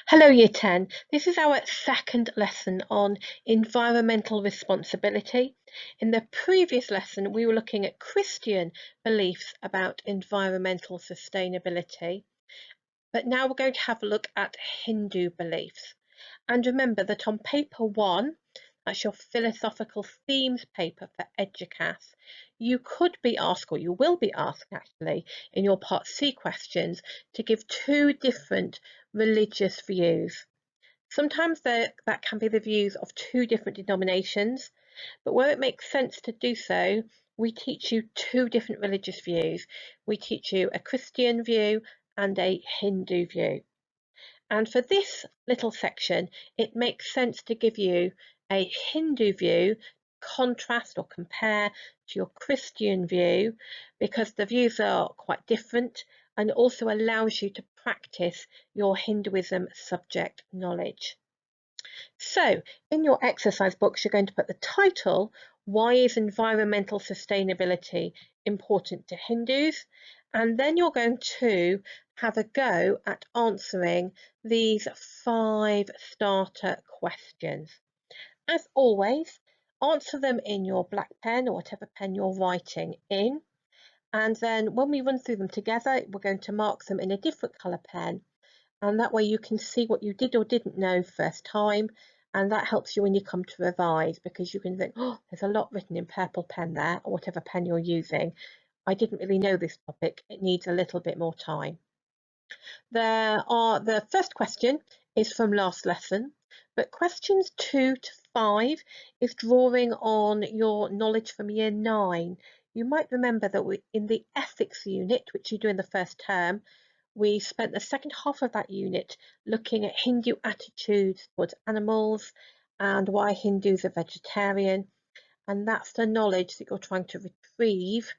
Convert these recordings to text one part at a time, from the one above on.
Hello Year 10. This is our second lesson on environmental responsibility. In the previous lesson, we were looking at Christian beliefs about environmental sustainability, but now we're going to have a look at Hindu beliefs. And remember that on paper 1, that's your philosophical themes paper for Eduqas, you could be asked, or you will be asked actually, in your Part C questions to give two different religious views. Sometimes that can be the views of two different denominations, but where it makes sense to do so, we teach you two different religious views. We teach you a Christian view and a Hindu view. And for this little section, it makes sense to give you a Hindu view, contrast or compare to your Christian view, because the views are quite different and also allows you to practice your Hinduism subject knowledge. So in your exercise books, you're going to put the title, Why is Environmental Sustainability Important to Hindus? And then you're going to have a go at answering these 5 starter questions. As always, answer them in your black pen or whatever pen you're writing in. And then when we run through them together, we're going to mark them in a different colour pen. And that way you can see what you did or didn't know first time. And that helps you when you come to revise, because you can think, oh, there's a lot written in purple pen there, or whatever pen you're using. I didn't really know this topic. It needs a little bit more time. The first question is from last lesson, but questions 2 to 5 is drawing on your knowledge from year 9. You might remember that in the ethics unit, which you do in the first term, we spent the second half of that unit looking at Hindu attitudes towards animals and why Hindus are vegetarian. And that's the knowledge that you're trying to retrieve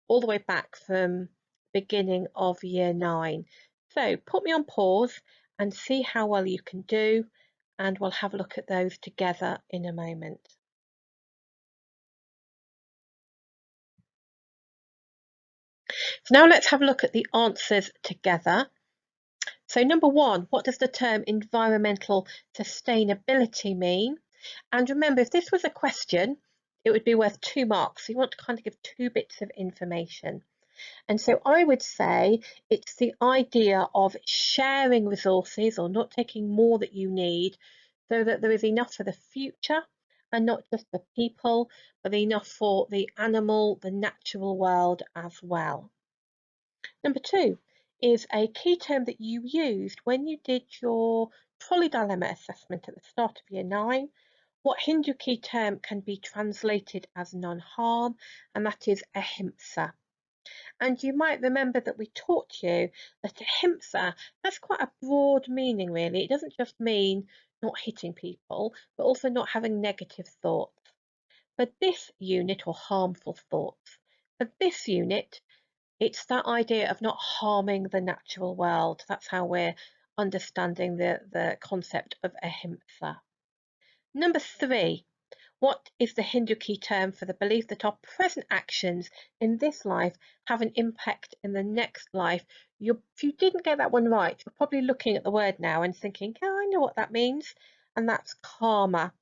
all the way back from beginning of year 9. So put me on pause and see how well you can do, and we'll have a look at those together in a moment. So now let's have a look at the answers together. So number 1, what does the term environmental sustainability mean? And remember, if this was a question, it would be worth 2 marks. So you want to kind of give 2 bits of information. And so I would say it's the idea of sharing resources or not taking more that you need, so that there is enough for the future and not just the people, but enough for the animal, the natural world as well. Number 2 is a key term that you used when you did your trolley dilemma assessment at the start of year 9. What Hindu key term can be translated as non-harm, and that is Ahimsa. And you might remember that we taught you that Ahimsa has quite a broad meaning, really. It doesn't just mean not hitting people, but also not having negative thoughts. For this unit, or harmful thoughts, for this unit, it's that idea of not harming the natural world. That's how we're understanding the concept of Ahimsa. Number 3. What is the Hindu key term for the belief that our present actions in this life have an impact in the next life? If you didn't get that one right, you're probably looking at the word now and thinking, yeah, I know what that means. And that's karma.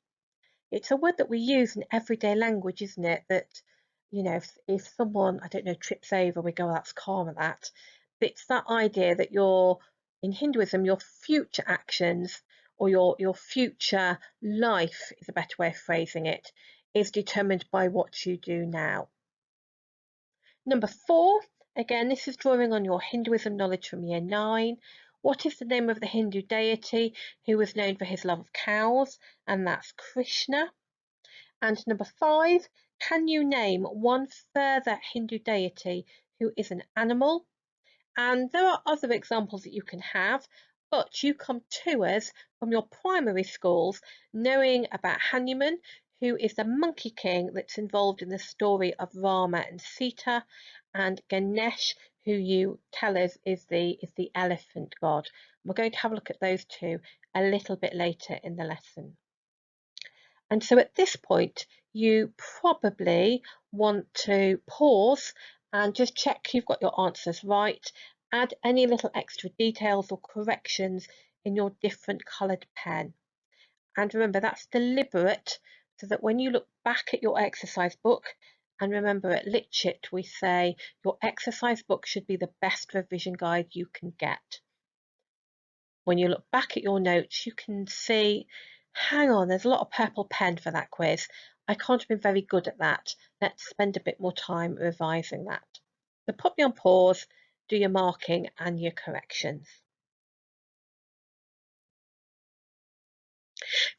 It's a word that we use in everyday language, isn't it? That, you know, if someone, I don't know, trips over, we go, oh, that's karma, that. But it's that idea that in Hinduism, your future actions, or your future life is a better way of phrasing it, is determined by what you do now. Number 4, again, this is drawing on your Hinduism knowledge from year 9. What is the name of the Hindu deity who was known for his love of cows? And that's Krishna. And number 5, can you name one further Hindu deity who is an animal? And there are other examples that you can have, but you come to us from your primary schools knowing about Hanuman, who is the monkey king that's involved in the story of Rama and Sita, and Ganesh, who you tell us is the elephant god. We're going to have a look at those two a little bit later in the lesson. And so at this point, you probably want to pause and just check you've got your answers right. Add any little extra details or corrections in your different coloured pen. And remember, that's deliberate, so that when you look back at your exercise book, and remember at Lytchett we say your exercise book should be the best revision guide you can get. When you look back at your notes, you can see, hang on, there's a lot of purple pen for that quiz. I can't have been very good at that. Let's spend a bit more time revising that. So put me on pause, do your marking and your corrections.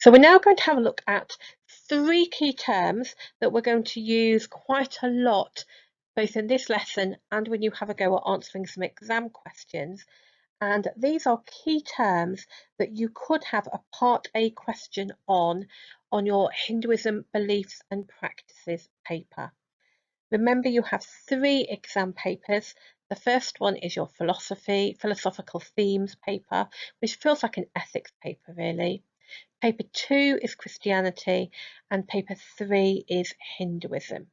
So we're now going to have a look at 3 key terms that we're going to use quite a lot, both in this lesson and when you have a go at answering some exam questions. And these are key terms that you could have a Part A question on your Hinduism beliefs and practices paper. Remember, you have 3 exam papers. The first one is your philosophical themes paper, which feels like an ethics paper really. Paper 2 is Christianity and paper 3 is Hinduism.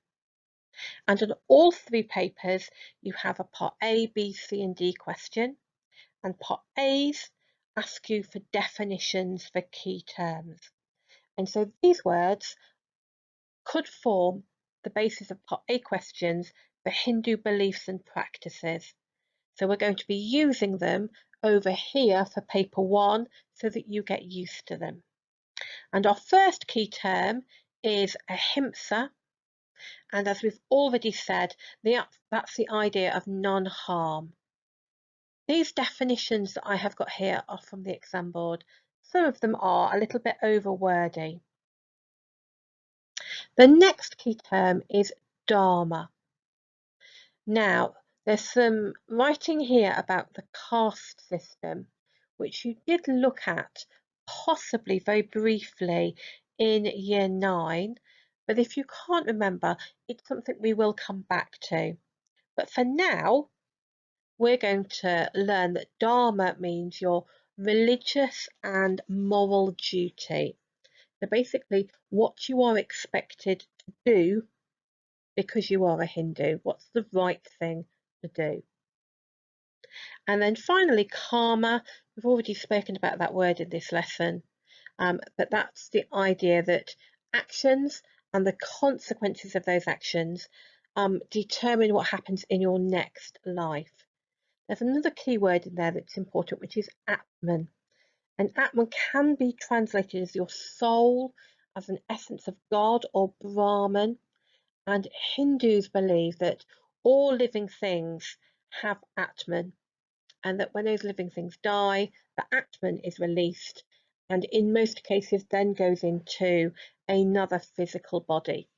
And on all 3 papers, you have a Part A, B, C and D question. And Part A's ask you for definitions for key terms. And so these words could form the basis of Part A questions for Hindu beliefs and practices. So we're going to be using them over here for paper 1 so that you get used to them. And our first key term is Ahimsa. And as we've already said, that's the idea of non-harm. These definitions that I have got here are from the exam board. Some of them are a little bit over wordy. The next key term is Dharma. Now, there's some writing here about the caste system, which you did look at possibly very briefly in year 9, but if you can't remember, it's something we will come back to. But for now, we're going to learn that Dharma means your religious and moral duty. So basically, what you are expected to do because you are a Hindu. What's the right thing to do? And then finally, karma. We've already spoken about that word in this lesson, but that's the idea that actions and the consequences of those actions determine what happens in your next life. There's another key word in there that's important, which is Atman. And Atman can be translated as your soul, as an essence of God or Brahman. And Hindus believe that all living things have Atman, and that when those living things die, the Atman is released, and in most cases then goes into another physical body.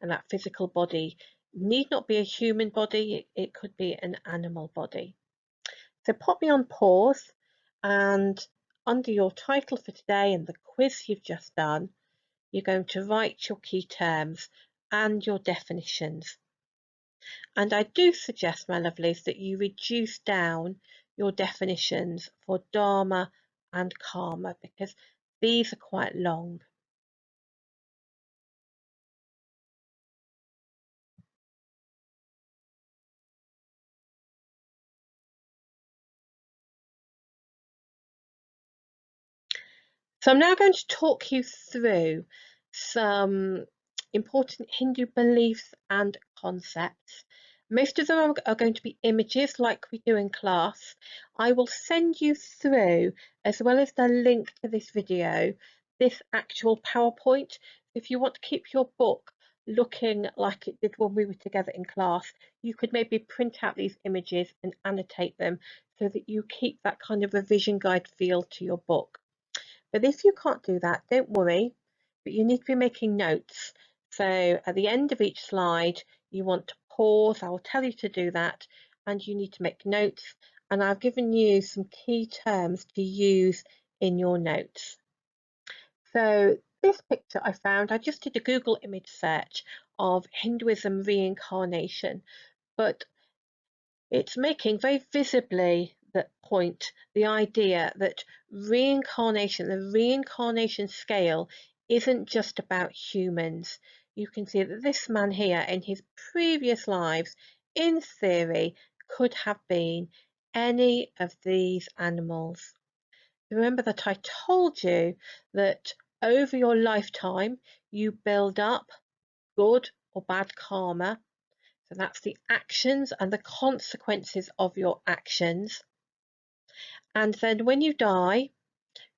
And that physical body need not be a human body, it could be an animal body. So pop me on pause, and under your title for today and the quiz you've just done, you're going to write your key terms and your definitions. And I do suggest, my lovelies, that you reduce down your definitions for Dharma and Karma, because these are quite long. So I'm now going to talk you through some important Hindu beliefs and concepts. Most of them are going to be images like we do in class. I will send you through, as well as the link to this video, this actual PowerPoint. If you want to keep your book looking like it did when we were together in class, you could maybe print out these images and annotate them so that you keep that kind of revision guide feel to your book. But if you can't do that, don't worry, but you need to be making notes. So at the end of each slide, you want to pause. I will tell you to do that, and you need to make notes. And I've given you some key terms to use in your notes. So this picture I found, I just did a Google image search of Hinduism reincarnation, but it's making very visibly the point, the idea that reincarnation, the reincarnation scale isn't just about humans. You can see that this man here in his previous lives, in theory, could have been any of these animals. Remember that I told you that over your lifetime you build up good or bad karma. So that's the actions and the consequences of your actions. And then when you die,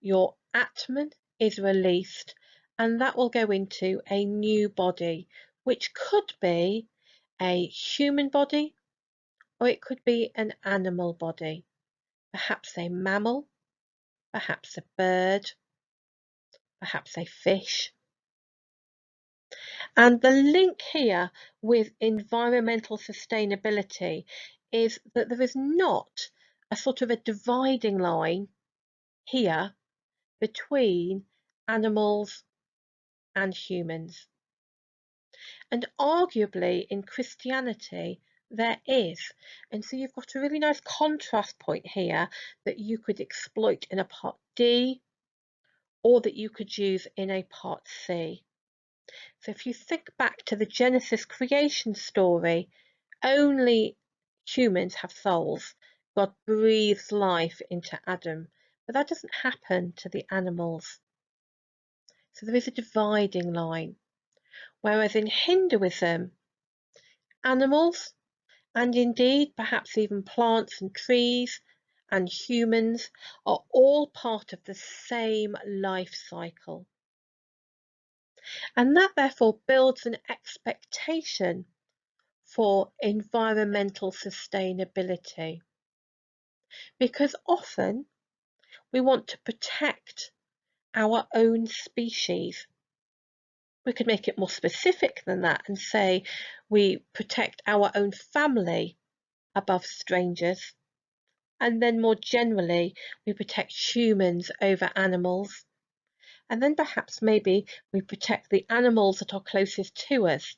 your Atman is released, and that will go into a new body, which could be a human body or it could be an animal body, perhaps a mammal, perhaps a bird, perhaps a fish. And the link here with environmental sustainability is that there is not a sort of a dividing line here between animals and humans. And arguably in Christianity, there is. And so you've got a really nice contrast point here that you could exploit in a part D or that you could use in a part C. So if you think back to the Genesis creation story, only humans have souls. God breathes life into Adam, but that doesn't happen to the animals. So there is a dividing line. Whereas in Hinduism, animals, and indeed perhaps even plants and trees and humans, are all part of the same life cycle. And that therefore builds an expectation for environmental sustainability. Because often we want to protect our own species. We could make it more specific than that and say we protect our own family above strangers. And then more generally, we protect humans over animals. And then perhaps maybe we protect the animals that are closest to us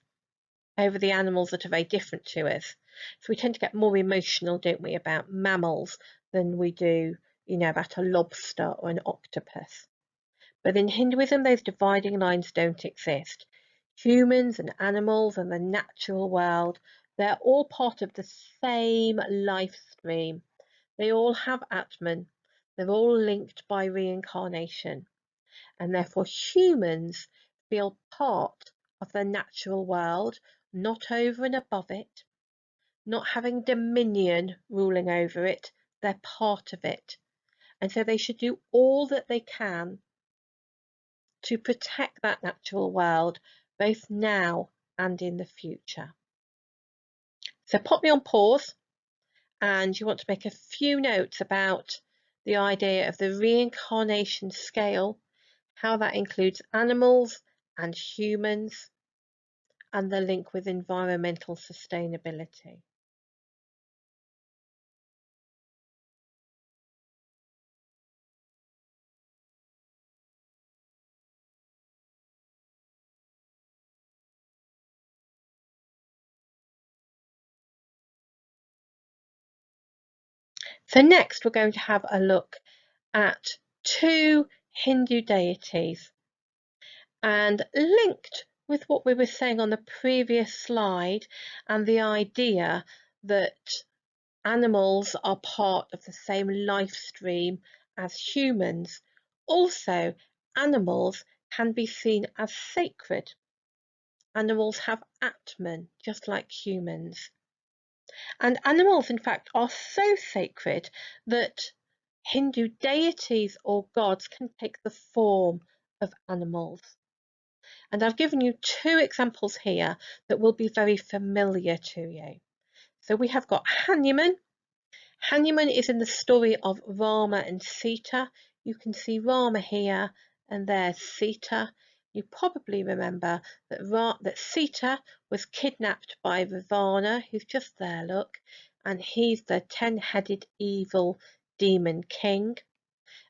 over the animals that are very different to us. So we tend to get more emotional, don't we, about mammals than we do, about a lobster or an octopus. But in Hinduism, those dividing lines don't exist. Humans and animals and the natural world, they're all part of the same life stream. They all have Atman. They're all linked by reincarnation. And therefore humans feel part of the natural world, not over and above it, not having dominion ruling over it. They're part of it. And so they should do all that they can to protect that natural world, both now and in the future. So pop me on pause, and you want to make a few notes about the idea of the reincarnation scale, how that includes animals and humans, and the link with environmental sustainability. So next we're going to have a look at two Hindu deities, and linked with what we were saying on the previous slide and the idea that animals are part of the same life stream as humans. Also, animals can be seen as sacred. Animals have Atman, just like humans. And animals, in fact, are so sacred that Hindu deities or gods can take the form of animals. And I've given you two examples here that will be very familiar to you. So we have got Hanuman. Hanuman is in the story of Rama and Sita. You can see Rama here and there's Sita. You probably remember that Sita was kidnapped by Ravana, who's just there, look, and he's the 10-headed evil demon king.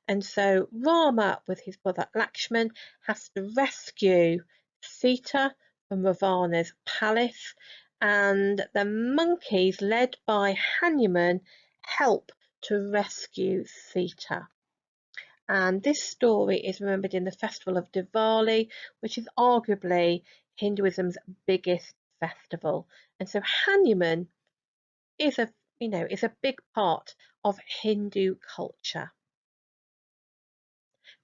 And so Rama, with his brother Lakshman, has to rescue Sita from Ravana's palace, and the monkeys, led by Hanuman, help to rescue Sita. And this story is remembered in the festival of Diwali, which is arguably Hinduism's biggest festival. And so Hanuman is a big part of Hindu culture.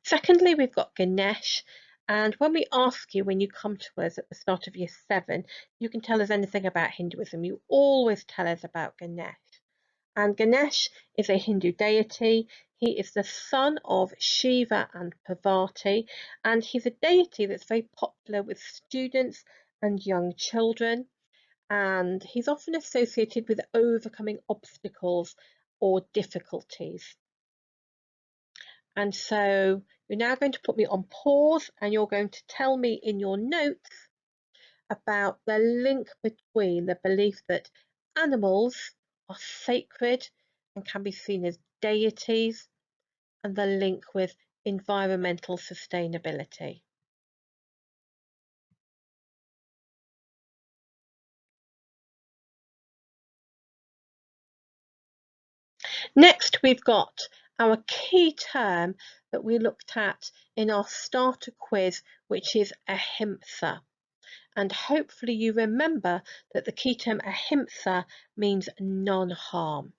Secondly, we've got Ganesh. And when we ask you, when you come to us at the start of year 7, you can tell us anything about Hinduism. You always tell us about Ganesh. And Ganesh is a Hindu deity. He is the son of Shiva and Parvati, and he's a deity that's very popular with students and young children. And he's often associated with overcoming obstacles or difficulties. And so you're now going to put me on pause, and you're going to tell me in your notes about the link between the belief that animals are sacred and can be seen as deities, and the link with environmental sustainability. Next, we've got our key term that we looked at in our starter quiz, which is Ahimsa. And hopefully you remember that the key term Ahimsa means non-harm.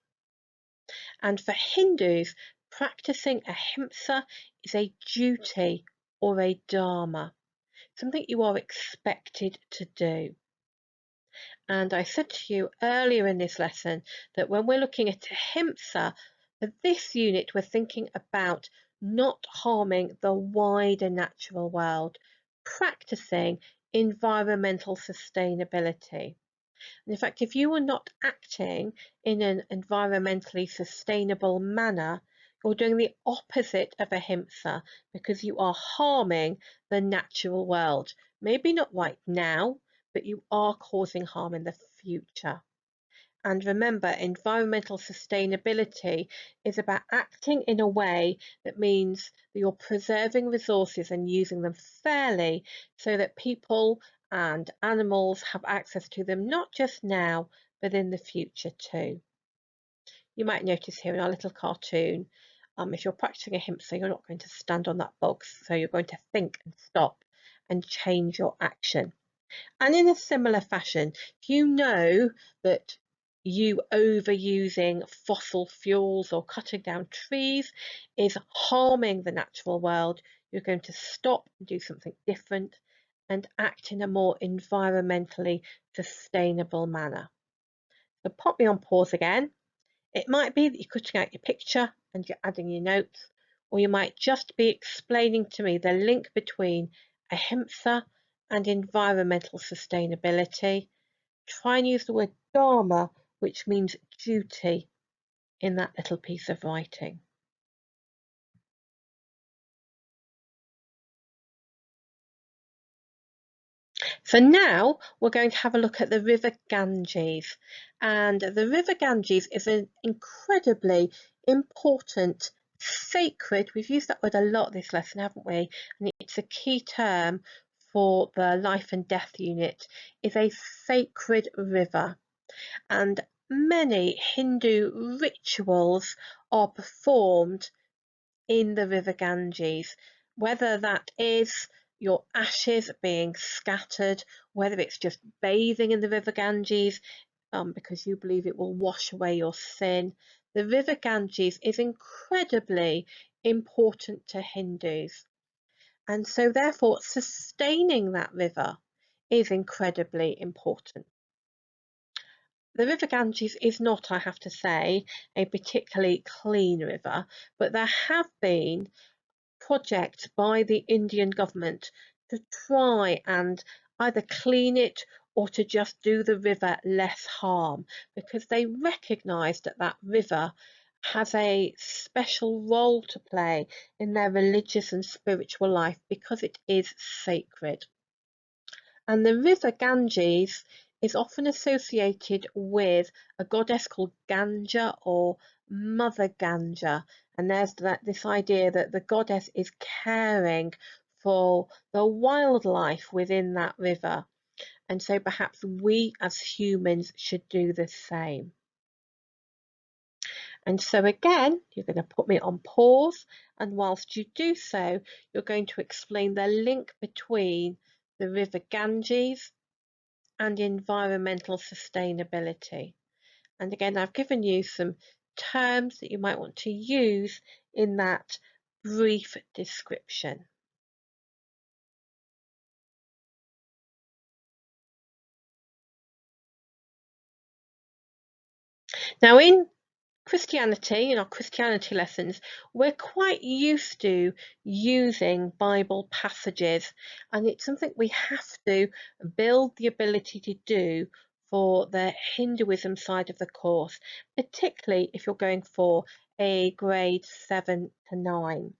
And for Hindus, practicing Ahimsa is a duty or a dharma, something you are expected to do. And I said to you earlier in this lesson that when we're looking at Ahimsa, for this unit, we're thinking about not harming the wider natural world, practicing environmental sustainability. And in fact, if you are not acting in an environmentally sustainable manner, you're doing the opposite of Ahimsa, because you are harming the natural world. Maybe not right now, but you are causing harm in the future. And remember, environmental sustainability is about acting in a way that means that you're preserving resources and using them fairly so that people and animals have access to them, not just now, but in the future too. You might notice here in our little cartoon, if you're practicing Ahimsa, you're not going to stand on that box, so you're going to think and stop and change your action. And in a similar fashion, if you know that you overusing fossil fuels or cutting down trees is harming the natural world, you're going to stop and do something different and act in a more environmentally sustainable manner. So pop me on pause again. It might be that you're cutting out your picture and you're adding your notes, or you might just be explaining to me the link between Ahimsa and environmental sustainability. Try and use the word dharma, which means duty, in that little piece of writing. So now we're going to have a look at the River Ganges. And the River Ganges is an incredibly important, sacred, we've used that word a lot this lesson, haven't we? And it's a key term for the life and death unit, is a sacred river. And many Hindu rituals are performed in the River Ganges, whether that is your ashes being scattered, whether it's just bathing in the River Ganges because you believe it will wash away your sin. The River Ganges is incredibly important to Hindus, and so therefore sustaining that river is incredibly important. The River Ganges is not, I have to say, a particularly clean river, but there have been projects by the Indian government to try and either clean it or to just do the river less harm, because they recognised that that river has a special role to play in their religious and spiritual life because it is sacred. And the river Ganges is often associated with a goddess called Ganga or Mother Ganga. And there's this idea that the goddess is caring for the wildlife within that river. And so perhaps we as humans should do the same. And so again, you're going to put me on pause, and whilst you do so, you're going to explain the link between the river Ganges and environmental sustainability. And again, I've given you some terms that you might want to use in that brief description. Now, in Christianity, in our Christianity lessons, we're quite used to using Bible passages, and it's something we have to build the ability to do for the Hinduism side of the course, particularly if you're going for a grade 7 to 9.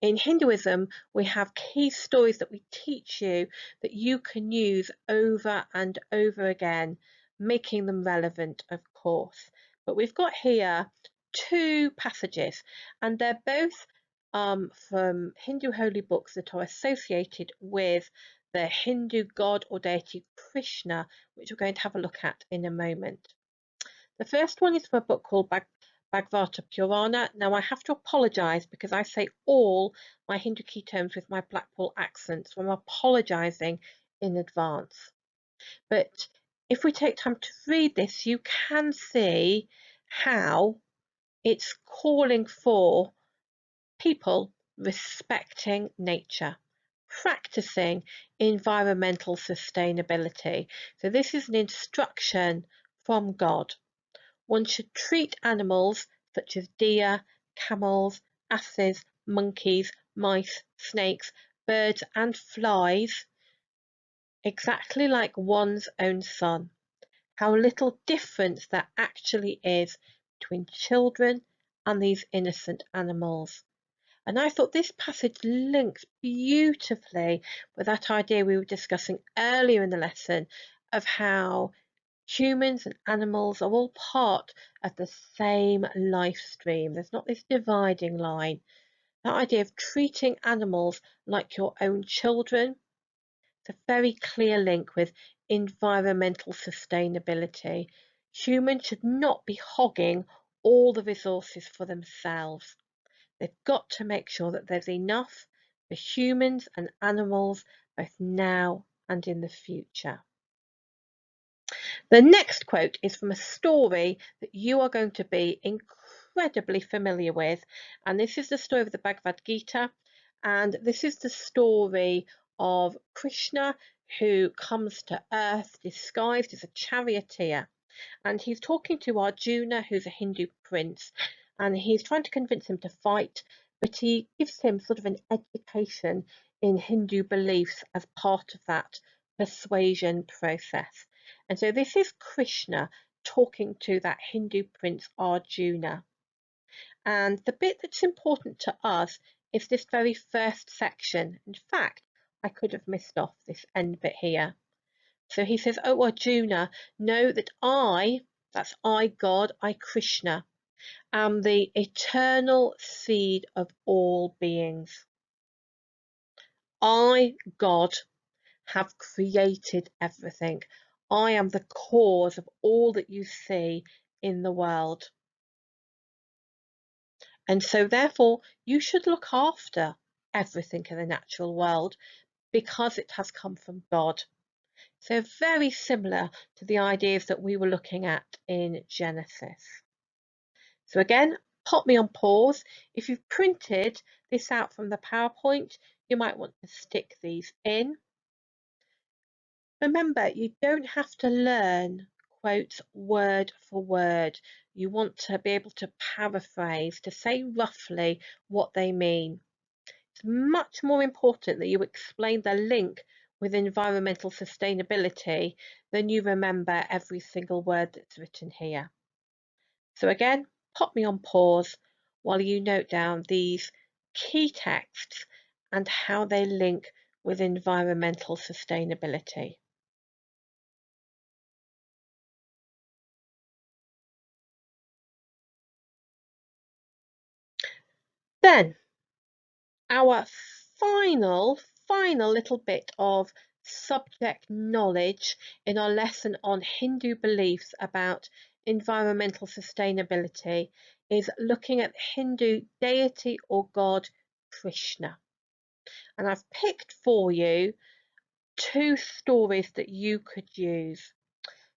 In Hinduism, we have key stories that we teach you that you can use over and over again, making them relevant, of course. But we've got here two passages, and they're both from Hindu holy books that are associated with the Hindu god or deity Krishna, which we're going to have a look at in a moment. The first one is from a book called Bhagavata Purana. Now, I have to apologise because I say all my Hindu key terms with my Blackpool accent, so I'm apologising in advance. But if we take time to read this, you can see how it's calling for people respecting nature, practicing environmental sustainability. So this is an instruction from God. One should treat animals such as deer, camels, asses, monkeys, mice, snakes, birds and flies exactly like one's own son. How little difference there actually is between children and these innocent animals. And I thought this passage links beautifully with that idea we were discussing earlier in the lesson of how humans and animals are all part of the same life stream. There's not this dividing line. That idea of treating animals like your own children, it's a very clear link with environmental sustainability. Humans should not be hogging all the resources for themselves. They've got to make sure that there's enough for humans and animals both now and in the future. The next quote is from a story that you are going to be incredibly familiar with, and this is the story of the Bhagavad Gita, and this is the story of Krishna who comes to earth disguised as a charioteer, and he's talking to Arjuna, who's a Hindu prince, and he's trying to convince him to fight, but he gives him sort of an education in Hindu beliefs as part of that persuasion process. And so this is Krishna talking to that Hindu prince Arjuna. And the bit that's important to us is this very first section. In fact, I could have missed off this end bit here. So he says, "Oh Arjuna, know that that's I God, I Krishna, am the eternal seed of all beings. I, God, have created everything. I am the cause of all that you see in the world. And so therefore you should look after everything in the natural world because it has come from God." So very similar to the ideas that we were looking at in Genesis. So again, pop me on pause. If you've printed this out from the PowerPoint, you might want to stick these in. Remember, you don't have to learn quotes word for word. You want to be able to paraphrase, to say roughly what they mean. It's much more important that you explain the link with environmental sustainability than you remember every single word that's written here. So again, pop me on pause while you note down these key texts and how they link with environmental sustainability. Then, our final little bit of subject knowledge in our lesson on Hindu beliefs about environmental sustainability is looking at the Hindu deity or god Krishna. And I've picked for you two stories that you could use.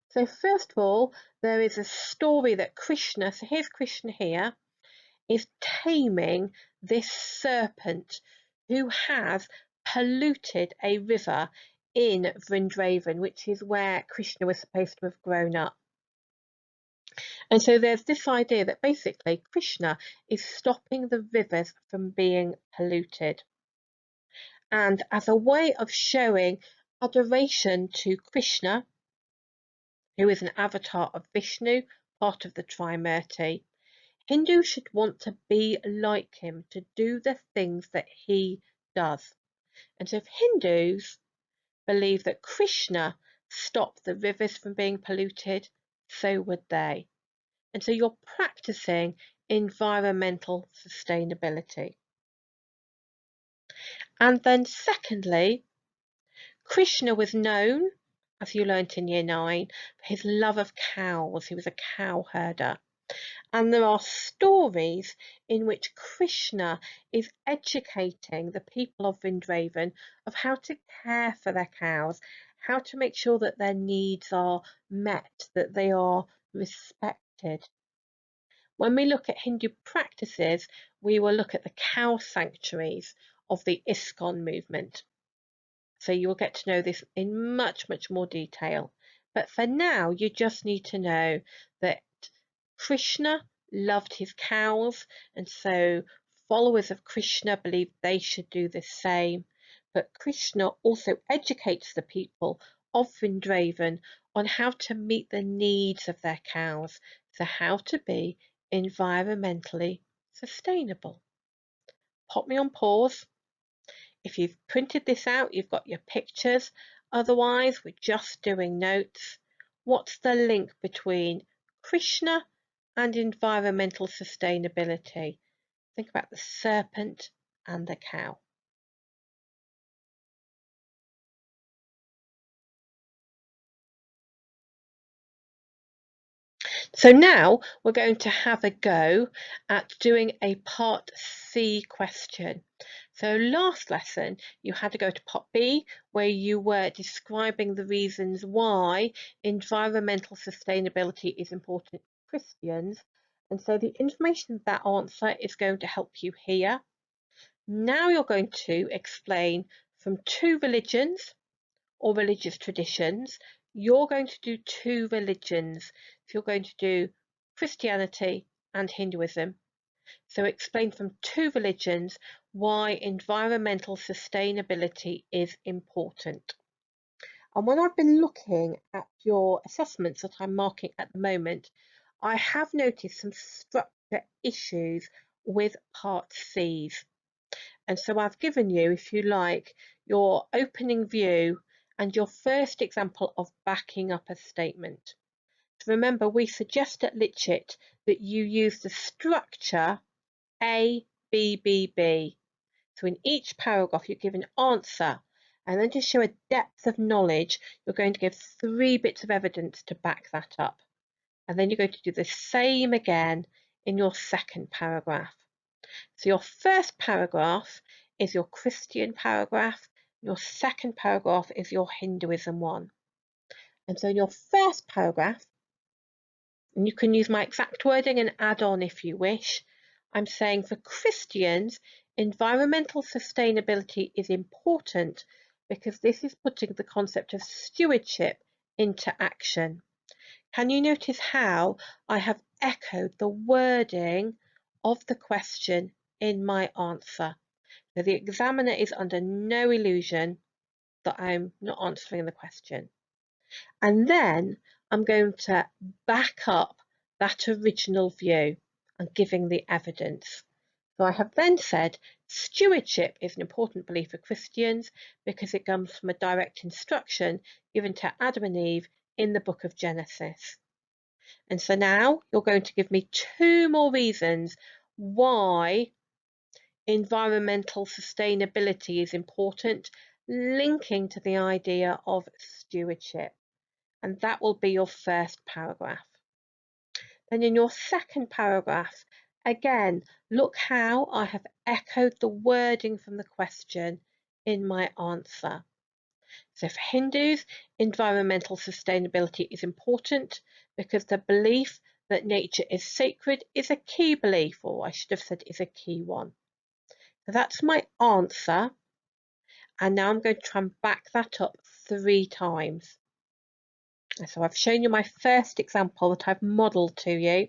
So first of all, there is a story that Krishna, so here's Krishna here, is taming this serpent who has polluted a river in Vrindavan, which is where Krishna was supposed to have grown up. And so there's this idea that basically Krishna is stopping the rivers from being polluted. And as a way of showing adoration to Krishna, who is an avatar of Vishnu, part of the Trimurti, Hindus should want to be like him, to do the things that he does. And so if Hindus believe that Krishna stopped the rivers from being polluted, so would they. And so you're practicing environmental sustainability. And then secondly, Krishna was known, as you learnt in year 9, for his love of cows. He was a cow herder. And there are stories in which Krishna is educating the people of Vrindavan of how to care for their cows, how to make sure that their needs are met, that they are respected. When we look at Hindu practices, we will look at the cow sanctuaries of the ISKCON movement. So you'll get to know this in much, much more detail. But for now, you just need to know that Krishna loved his cows, and so followers of Krishna believe they should do the same. But Krishna also educates the people of Vrindavan on how to meet the needs of their cows, so how to be environmentally sustainable. Pop me on pause. If you've printed this out, you've got your pictures. Otherwise, we're just doing notes. What's the link between Krishna and environmental sustainability? Think about the serpent and the cow. So now we're going to have a go at doing a part C question. So last lesson you had to go to part B, where you were describing the reasons why environmental sustainability is important to Christians. And so the information of that answer is going to help you here. Now you're going to explain from 2 religions or religious traditions. You're going to do 2 religions. So you're going to do Christianity and Hinduism. So explain from 2 religions why environmental sustainability is important. And when I've been looking at your assessments that I'm marking at the moment, I have noticed some structure issues with part C's. And so I've given you, if you like, your opening view and your first example of backing up a statement. So remember, we suggest at Lytchett that you use the structure A, B, B, B. So in each paragraph, you give an answer, and then to show a depth of knowledge, you're going to give 3 bits of evidence to back that up. And then you're going to do the same again in your second paragraph. So your first paragraph is your Christian paragraph, your second paragraph is your Hinduism one. And so in your first paragraph, and you can use my exact wording and add on if you wish, I'm saying for Christians, environmental sustainability is important because this is putting the concept of stewardship into action. Can you notice how I have echoed the wording of the question in my answer? So the examiner is under no illusion that I'm not answering the question. And then I'm going to back up that original view and giving the evidence. So I have then said stewardship is an important belief for Christians because it comes from a direct instruction given to Adam and Eve in the book of Genesis. And so now you're going to give me 2 more reasons why environmental sustainability is important, linking to the idea of stewardship. And that will be your first paragraph. Then in your second paragraph, again, look how I have echoed the wording from the question in my answer. So for Hindus, environmental sustainability is important because the belief that nature is sacred is a key belief, or I should have said is a key one. That's my answer. And now I'm going to try and back that up 3 times. So I've shown you my first example that I've modelled to you.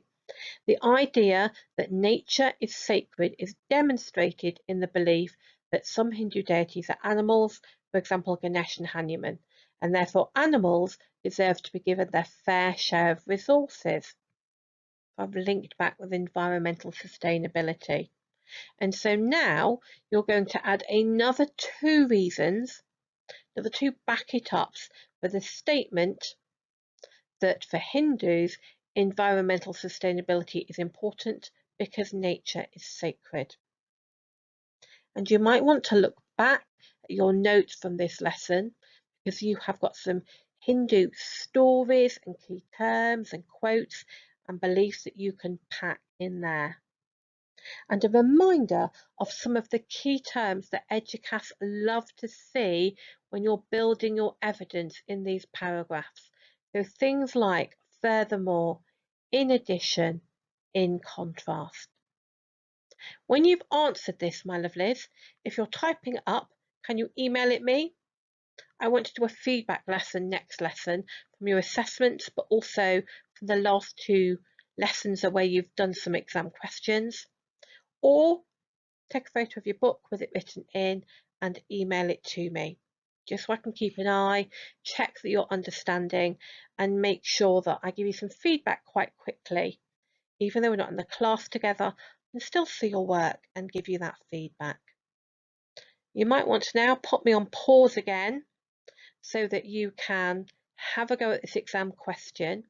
The idea that nature is sacred is demonstrated in the belief that some Hindu deities are animals, for example Ganesh and Hanuman, and therefore animals deserve to be given their fair share of resources. I've linked back with environmental sustainability. And so now you're going to add another 2 reasons, another 2 back it ups for the statement that for Hindus, environmental sustainability is important because nature is sacred. And you might want to look back at your notes from this lesson because you have got some Hindu stories and key terms and quotes and beliefs that you can pack in there. And a reminder of some of the key terms that Eduqas love to see when you're building your evidence in these paragraphs. So things like furthermore, in addition, in contrast. When you've answered this, my lovelies, if you're typing it up, can you email it me? I want to do a feedback lesson next lesson from your assessments, but also from the last 2 lessons where you've done some exam questions. Or take a photo of your book with it written in and email it to me, just so I can keep an eye, check that you're understanding and make sure that I give you some feedback quite quickly. Even though we're not in the class together, I can still see your work and give you that feedback. You might want to now pop me on pause again so that you can have a go at this exam question.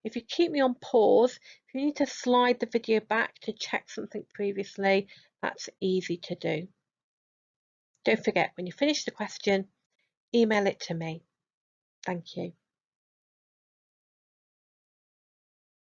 If you keep me on pause, if you need to slide the video back to check something previously, that's easy to do. Don't forget, when you finish the question, email it to me. Thank you.